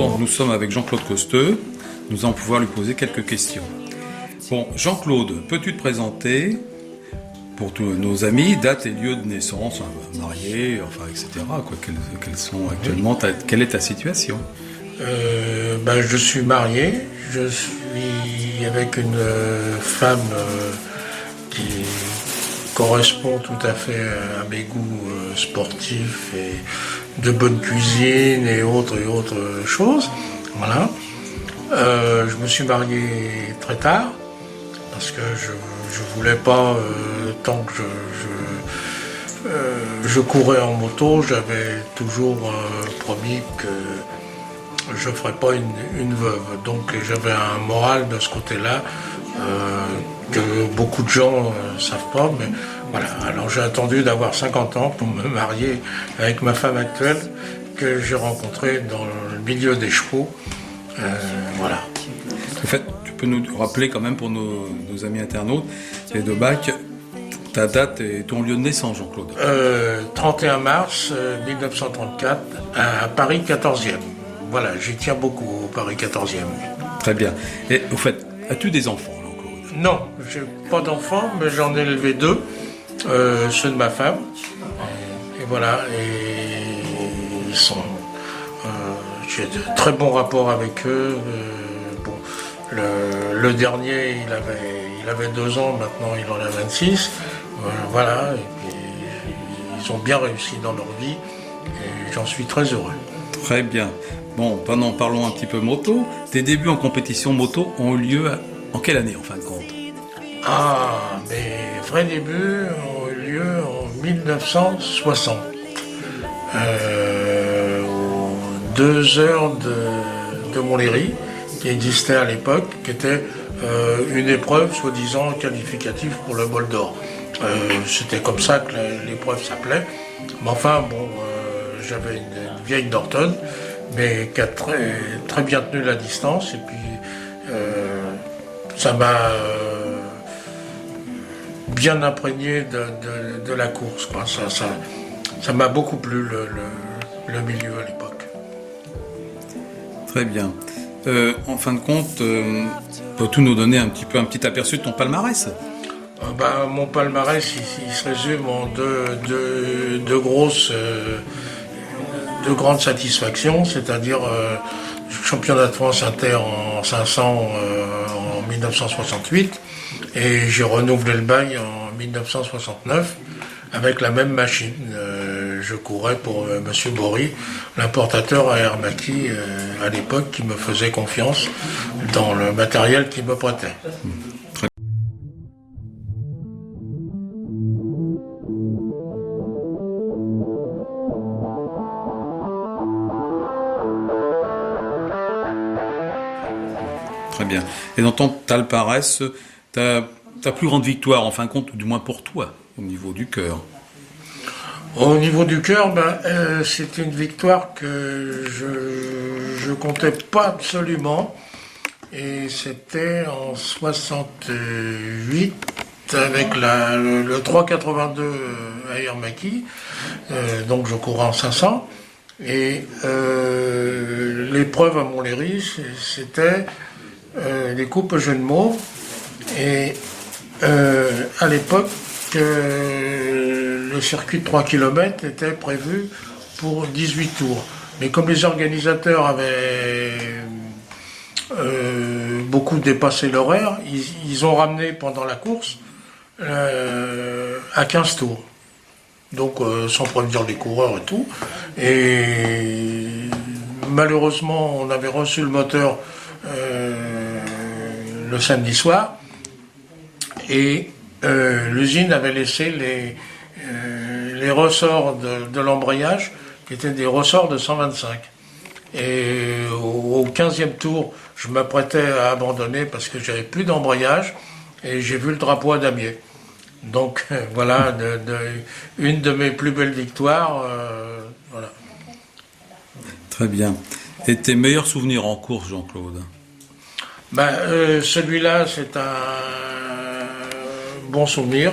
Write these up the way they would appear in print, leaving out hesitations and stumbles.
Bon, nous sommes avec Jean-Claude Costeux. Nous allons pouvoir lui poser quelques questions. Bon, Jean-Claude, peux-tu te présenter pour tous nos amis, date et lieu de naissance, mariés, enfin, etc. Quoi, quelles sont actuellement, quelle est ta situation? Je suis marié, je suis avec une femme qui correspond tout à fait à mes goûts sportifs et de bonne cuisine et autres choses. Voilà. Je me suis marié très tard parce que je voulais pas, tant que je courais en moto, j'avais toujours promis que je ne ferais pas une veuve. Donc j'avais un moral de ce côté-là que beaucoup de gens ne savent pas. Mais voilà. Alors j'ai attendu d'avoir 50 ans pour me marier avec ma femme actuelle que j'ai rencontrée dans le milieu des chevaux. Voilà. En fait, tu peux nous rappeler quand même pour nos amis internautes, les deux bacs, ta date et ton lieu de naissance, Jean-Claude. 31 mars 1934 à Paris 14e. Voilà, j'y tiens beaucoup au Paris 14e. Très bien. Et au fait, as-tu des enfants, Jean-Claude? Non, j'ai pas d'enfants, mais j'en ai élevé deux, ceux de ma femme. Et voilà, et ils sont... j'ai de très bons rapports avec eux. Bon, le dernier, il avait 2 ans, maintenant il en a 26. Voilà, et puis ils ont bien réussi dans leur vie, et j'en suis très heureux. Très bien. Bon, parlons un petit peu moto. Tes débuts en compétition moto ont eu lieu en quelle année, en fin de compte? Ah, mes vrais débuts ont eu lieu en 1960. Aux 2 heures de Montlhéry, qui existait à l'époque, qui était une épreuve soi-disant qualificative pour le bol d'or. C'était comme ça que l'épreuve s'appelait. Mais enfin, bon, j'avais une vieille Norton, mais qui a très bien tenu la distance. Et puis, ça m'a bien imprégné de la course, quoi. Ça m'a beaucoup plu, le milieu à l'époque. Très bien. En fin de compte, peux-tu nous donner un petit aperçu de ton palmarès? Mon palmarès, il se résume en deux grandes satisfactions, c'est-à-dire championnat de France inter en 500 en 1968, et j'ai renouvelé le bail en 1969 avec la même machine. Je courais pour Monsieur Bory, l'importateur à Hermaki à l'époque, qui me faisait confiance dans le matériel qu'il me prêtait. Très bien. Et dans ton palmarès, ta plus grande victoire, en fin de compte, ou du moins pour toi, au niveau du cœur? Au niveau du cœur, c'est une victoire que je comptais pas absolument. Et c'était en 68 avec le 382 à Hermaki. Donc je courais en 500. Et l'épreuve à Montlhéry, c'était les coupes jeux de mots. Et à l'époque, le circuit de 3 km était prévu pour 18 tours. Mais comme les organisateurs avaient beaucoup dépassé l'horaire, ils ont ramené pendant la course à 15 tours. Donc sans prévenir les coureurs et tout. Et malheureusement, on avait reçu le moteur le samedi soir. Et l'usine avait laissé les ressorts de l'embrayage, qui étaient des ressorts de 125. Et au 15e tour, je m'apprêtais à abandonner parce que j'avais plus d'embrayage, et j'ai vu le drapeau à damier. Donc voilà, une de mes plus belles victoires. Voilà. Très bien. Et tes meilleurs souvenirs en course, Jean-Claude? Celui-là, c'est un bon souvenir.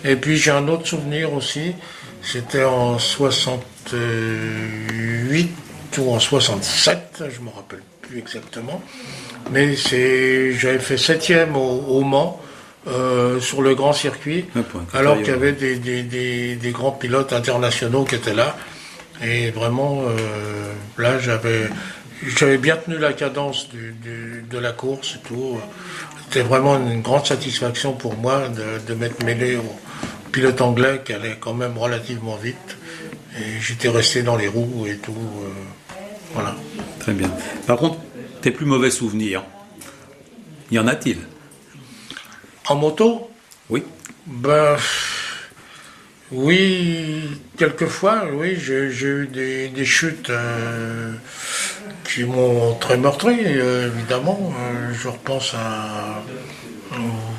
Et puis j'ai un autre souvenir aussi. C'était en 68 tout en 67, je ne me rappelle plus exactement. Mais j'avais fait 7e au Mans, sur le grand circuit, alors qu'il y avait des grands pilotes internationaux qui étaient là. Et vraiment, là, j'avais bien tenu la cadence de la course et tout. C'était vraiment une grande satisfaction pour moi de m'être mêlé au pilote anglais qui allait quand même relativement vite. Et j'étais resté dans les roues et tout. Voilà. Très bien. Par contre, tes plus mauvais souvenirs, y en a-t-il? En moto? Oui. Ben, oui, quelquefois, oui, j'ai eu des chutes qui m'ont très meurtri, évidemment. Je repense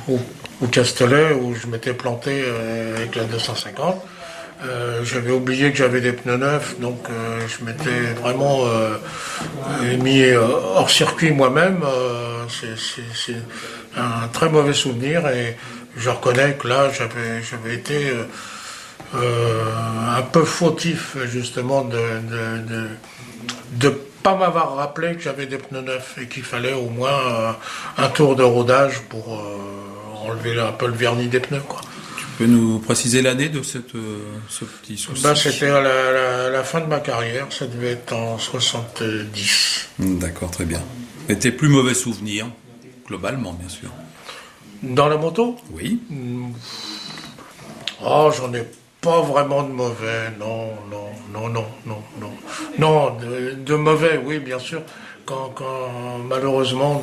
au Castellet où je m'étais planté avec la 250. J'avais oublié que j'avais des pneus neufs, donc je m'étais vraiment mis hors circuit moi-même. C'est un très mauvais souvenir et je reconnais que là j'avais été un peu fautif justement de pas m'avoir rappelé que j'avais des pneus neufs et qu'il fallait au moins un tour de rodage pour enlever un peu le vernis des pneus, quoi. Tu peux nous préciser l'année de ce petit souci? Ben, c'était à la fin de ma carrière, ça devait être en 70. D'accord, très bien. Et tes plus mauvais souvenirs, globalement, bien sûr? Dans la moto? Oui. Oh, j'en ai pas vraiment de mauvais, non. Non, de mauvais, oui, bien sûr. Quand malheureusement,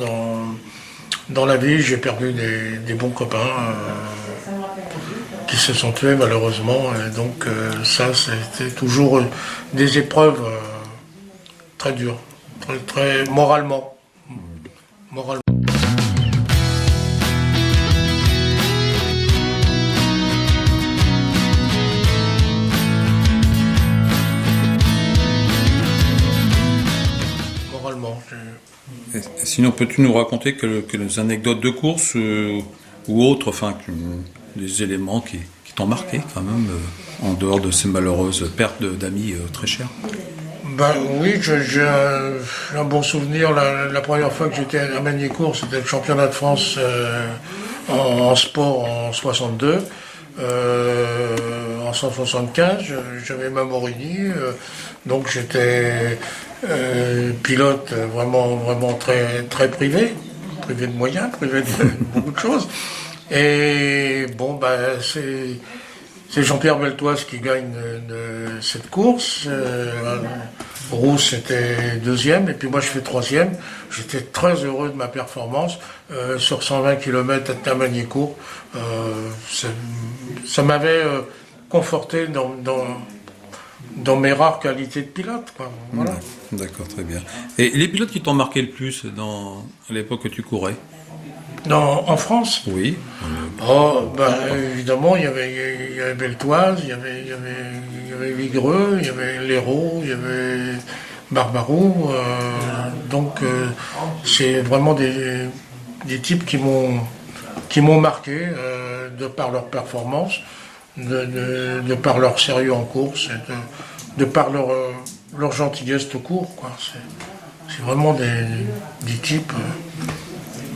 dans la vie, j'ai perdu des bons copains qui se sont tués, malheureusement. Et donc, ça, c'était toujours des épreuves très dures, très moralement. Et sinon, peux-tu nous raconter quelques anecdotes de course ou autres, enfin, des éléments qui t'ont marqué quand même, en dehors de ces malheureuses pertes d'amis très chers? Ben oui, j'ai un bon souvenir. La première fois que j'étais à Magny-Cours, c'était le championnat de France en sport en 62. En 175, j'avais ma Morini, donc j'étais pilote vraiment très privé de moyens, privé de beaucoup de choses. Et bon, ben c'est Jean-Pierre Beltoise qui gagne cette course. Rousse était deuxième, et puis moi je fais troisième. J'étais très heureux de ma performance sur 120 km à Magny-Cours. Ça m'avait conforté dans mes rares qualités de pilote, quoi. Voilà. D'accord, très bien. Et les pilotes qui t'ont marqué le plus à l'époque que tu courais? En France? Oui. Oh, ben, évidemment, il y avait Beltoise, il y avait Vigreux, il y avait Léraud, il y avait Barbarou. Donc, c'est vraiment des types qui m'ont marqué de par leur performance, de par leur sérieux en course, et de par leur gentillesse tout court, quoi. C'est vraiment des types.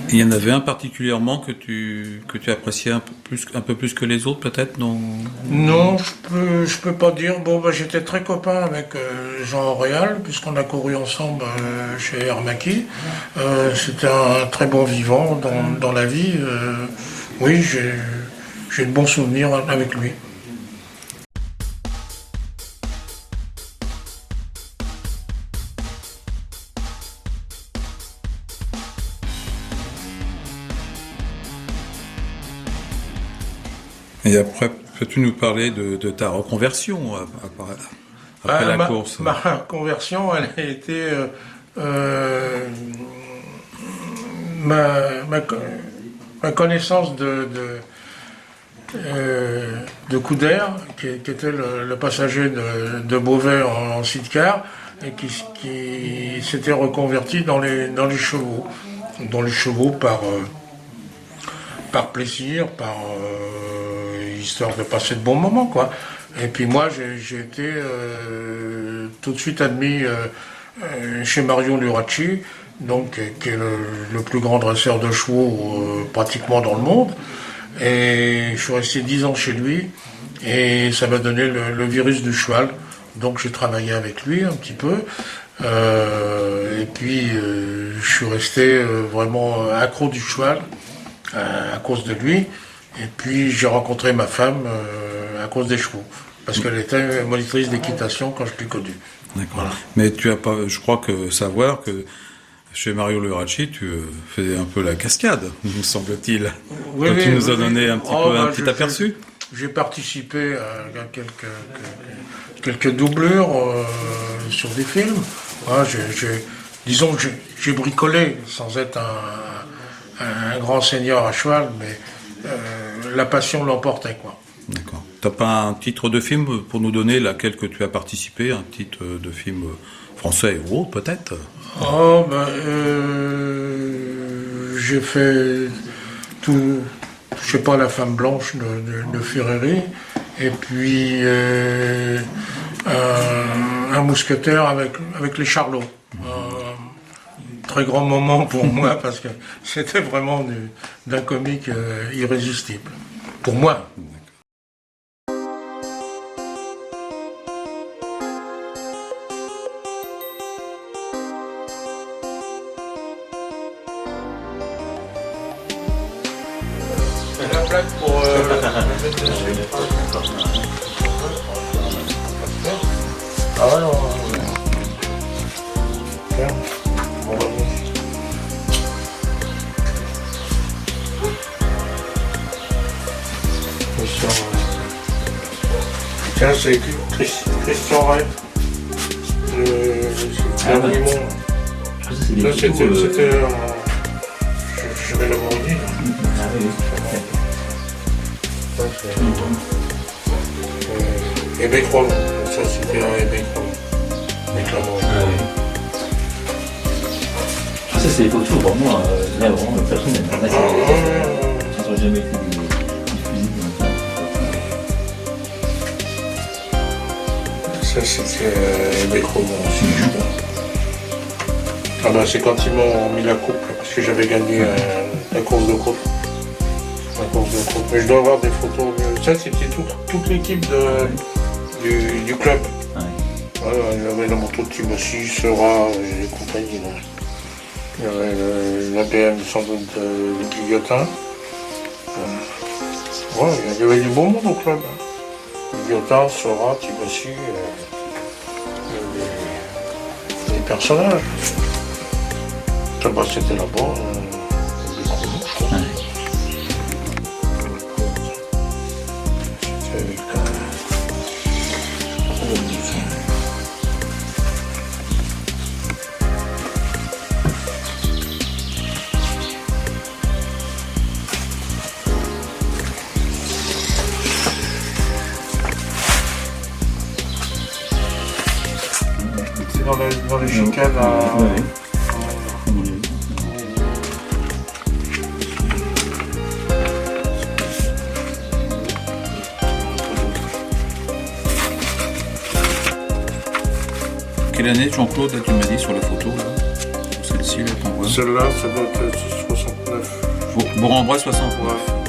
Il y en avait un particulièrement que tu appréciais un peu plus que les autres, peut-être, non? Non, je peux pas dire. Bon, bah, j'étais très copain avec Jean Auréal, puisqu'on a couru ensemble chez Hermaki. C'était un très bon vivant dans la vie. Oui, j'ai de bons souvenirs avec lui. Et après, peux-tu nous parler de ta reconversion après la course? Ma conversion, elle a été ma connaissance de Couder, qui était le passager de Beauvais en sidecar, et qui s'était reconverti dans les chevaux. Dans les chevaux par plaisir, par histoire de passer de bons moments, quoi. Et puis moi, j'ai été tout de suite admis chez Mario Luracci, donc, qui est le plus grand dresseur de chevaux pratiquement dans le monde. Et je suis resté 10 ans chez lui et ça m'a donné le virus du cheval. Donc j'ai travaillé avec lui un petit peu. Et puis je suis resté vraiment accro du cheval à cause de lui. Et puis j'ai rencontré ma femme à cause des chevaux. Parce qu'elle était monitrice d'équitation quand je l'ai connue. D'accord. Voilà. Mais tu as pas, je crois que savoir que chez Mario Luracci, tu faisais un peu la cascade, me semble-t-il. Oui, Quand oui, tu nous as oui, donné oui. un petit Bah, aperçu. J'ai participé à quelques doublures sur des films. Voilà, disons que j'ai bricolé, sans être un grand seigneur à cheval, mais la passion l'emportait, quoi. D'accord. T'as pas un titre de film pour nous donner laquelle que tu as participé, un titre de film français ou autre peut-être? Oh, ben, j'ai fait tout, je sais pas, La Femme Blanche de Ferreri, et puis un mousquetaire avec les Charlots. Un très grand moment pour moi, parce que c'était vraiment d'un comique irrésistible. Pour moi. La plaque pour le mettre dessus. Ah ouais, non. Tiens, on va voir. Tiens, c'est Christian Ray. Dernier mot. Ça, c'était. Je vais l'avoir dit. Hébéchrome, ça c'était un Hébéchrome. Ça c'est des photos vraiment, là vraiment personnelles. Ça n'a jamais été diffusé. Ça c'était Hébéchrome aussi, je crois. Ah ben c'est quand ils m'ont mis la coupe, parce que j'avais gagné la course de côte. Mais je dois avoir des photos. Ça, c'était toute l'équipe du club. Ouais. Voilà, il y avait la moto de Tibassi, Sera, les compagnies. Là. Il y avait l'ABM sans doute de Guillotin. Ouais, il y avait du bon monde au club. Guillotin, Sera, Tibassi, des personnages. Ça, bah, c'était là-bas. Dans les chicanes à... Ouais. Quelle année, Jean-Claude, là, tu m'as dit sur la photo, là? Celle-ci, là, qu'on voit. Celle-là, ça doit être 69. Bourg-en-Bresse, 69. Ouais.